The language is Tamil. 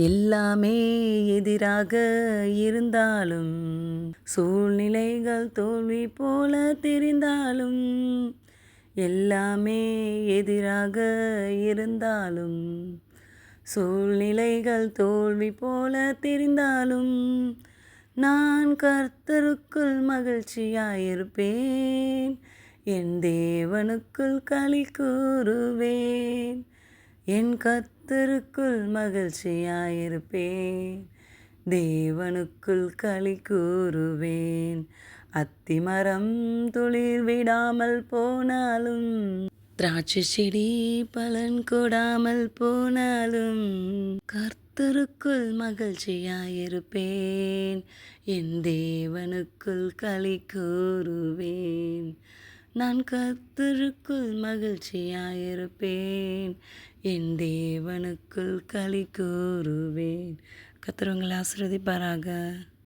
எல்லாமே எதிராக இருந்தாலும், சூழ்நிலைகள் தோல்வி போல தெரிந்தாலும், எல்லாமே எதிராக இருந்தாலும், சூழ்நிலைகள் தோல்வி போல தெரிந்தாலும், நான் கர்த்தருக்குள் மகிழ்ச்சியாயிருப்பேன், என் தேவனுக்குள் களி கூறுவேன். என் கர்த்தருக்குள் மகிழ்ச்சியாயிருப்பேன், தேவனுக்குள் களி கூறுவேன். அத்திமரம் துளிர் விடாமல் போனாலும், திராட்சை செடி பலன் கொடாமல் போனாலும், கர்த்தருக்குள் மகிழ்ச்சியாயிருப்பேன், என் தேவனுக்குள் களி கூறுவேன். நான் கர்த்தருக்குள் மகிழ்ச்சியாயிருப்பேன், என் தேவனுக்குள் களி கூறுவேன். கர்த்தர் உங்களை ஆசீர்வதிப்பாராக.